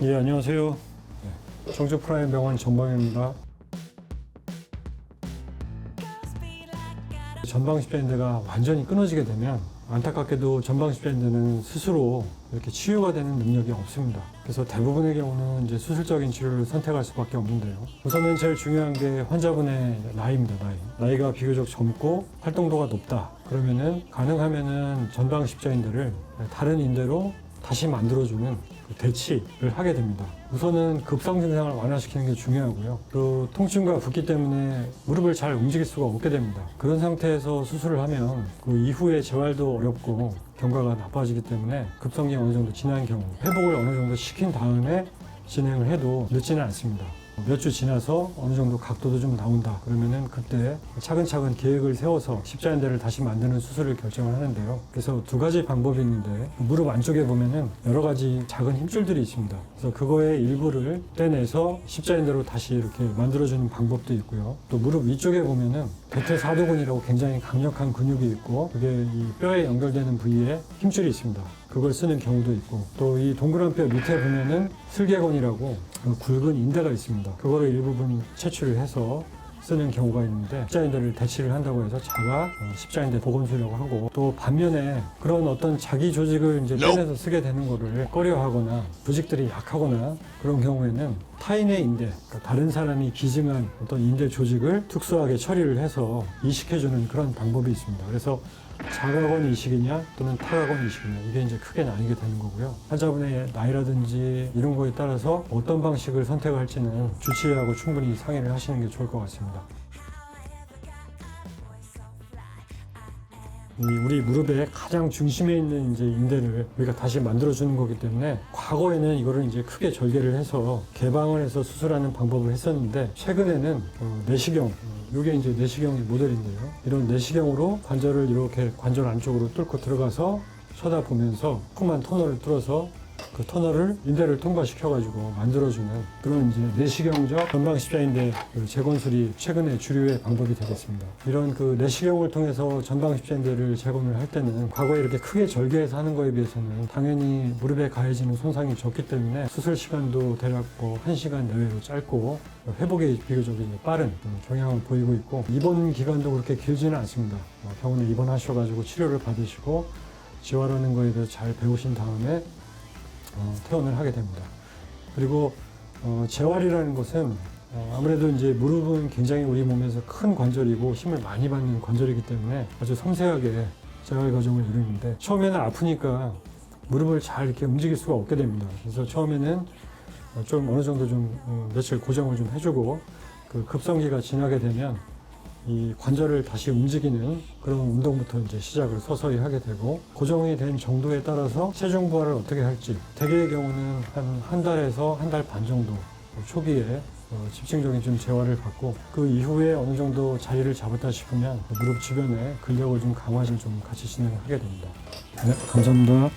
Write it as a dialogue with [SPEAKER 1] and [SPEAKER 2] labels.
[SPEAKER 1] 예, 안녕하세요. 청주 프라임 병원 전방입니다. 전방 십자인대가 완전히 끊어지게 되면 안타깝게도 전방 십자인대는 스스로 이렇게 치유가 되는 능력이 없습니다. 그래서 대부분의 경우는 이제 수술적인 치료를 선택할 수밖에 없는데요. 우선은 제일 중요한 게 환자분의 나이입니다. 나이가 비교적 젊고 활동도가 높다. 그러면은 가능하면은 전방 십자인대를 다른 인대로 다시 만들어주는 대치를 하게 됩니다. 우선은 급성 증상을 완화시키는 게 중요하고요. 또 통증과 붓기 때문에 무릎을 잘 움직일 수가 없게 됩니다. 그런 상태에서 수술을 하면 그 이후에 재활도 어렵고 경과가 나빠지기 때문에 급성이 어느 정도 지난 경우 회복을 어느 정도 시킨 다음에 진행을 해도 늦지는 않습니다. 몇 주 지나서 어느 정도 각도도 좀 나온다 그러면은 그때 차근차근 계획을 세워서 십자인대를 다시 만드는 수술을 결정을 하는데요. 그래서 두 가지 방법이 있는데 무릎 안쪽에 보면은 여러 가지 작은 힘줄들이 있습니다. 그래서 그거의 일부를 떼내서 십자인대로 다시 이렇게 만들어주는 방법도 있고요. 또 무릎 위쪽에 보면은 대퇴사두근이라고 굉장히 강력한 근육이 있고 그게 이 뼈에 연결되는 부위에 힘줄이 있습니다. 그걸 쓰는 경우도 있고 또 이 동그란 뼈 밑에 보면은 슬개건이라고 굵은 인대가 있습니다. 그거를 일부분 채취를 해서 쓰는 경우가 있는데 십자인대를 대치를 한다고 해서 자가 십자인대 복원술이라고 하고 또 반면에 그런 어떤 자기 조직을 이제 빼내서 쓰게 되는 거를 꺼려하거나 조직들이 약하거나 그런 경우에는 타인의 인대, 그러니까 다른 사람이 기증한 어떤 인대 조직을 특수하게 처리를 해서 이식해주는 그런 방법이 있습니다. 그래서 자가건 이식이냐 또는 타가건 이식이냐 이게 이제 크게 나뉘게 되는 거고요. 환자분의 나이라든지 이런 거에 따라서 어떤 방식을 선택할지는 주치의하고 충분히 상의를 하시는 게 좋을 것 같습니다. 우리 무릎의 가장 중심에 있는 이제 인대를 우리가 다시 만들어주는 거기 때문에 과거에는 이거를 이제 크게 절개를 해서 개방을 해서 수술하는 방법을 했었는데 최근에는 내시경, 이게 이제 내시경의 모델인데요. 이런 내시경으로 관절을 이렇게 관절 안쪽으로 뚫고 들어가서 쳐다보면서 조그만 터널을 뚫어서 그 터널을 인대를 통과시켜가지고 만들어주는 그런 이제 내시경적 전방 십자인대 재건술이 최근에 주류의 방법이 되겠습니다. 이런 그 내시경을 통해서 전방 십자인대를 재건을 할 때는 과거에 이렇게 크게 절개해서 하는 거에 비해서는 당연히 무릎에 가해지는 손상이 적기 때문에 수술 시간도 대략 1시간 내외로 짧고 회복이 비교적 빠른 경향을 보이고 있고 입원 기간도 그렇게 길지는 않습니다. 병원에 입원하셔가지고 치료를 받으시고 재활하는 거에 대해서 잘 배우신 다음에 퇴원을 하게 됩니다. 그리고 재활이라는 것은 아무래도 이제 무릎은 굉장히 우리 몸에서 큰 관절이고 힘을 많이 받는 관절이기 때문에 아주 섬세하게 재활 과정을 이루는데 처음에는 아프니까 무릎을 잘 이렇게 움직일 수가 없게 됩니다. 그래서 처음에는 좀 어느 정도 좀 며칠 고정을 좀 해주고 그 급성기가 지나게 되면 이 관절을 다시 움직이는 그런 운동부터 이제 시작을 서서히 하게 되고 고정이 된 정도에 따라서 체중 부하를 어떻게 할지 대개의 경우는 한 달에서 한 달 반 정도 초기에 집중적인 좀 재활을 받고 그 이후에 어느 정도 자리를 잡았다 싶으면 무릎 주변에 근력을 좀 강화를 좀 같이 진행을 하게 됩니다. 네, 감사합니다.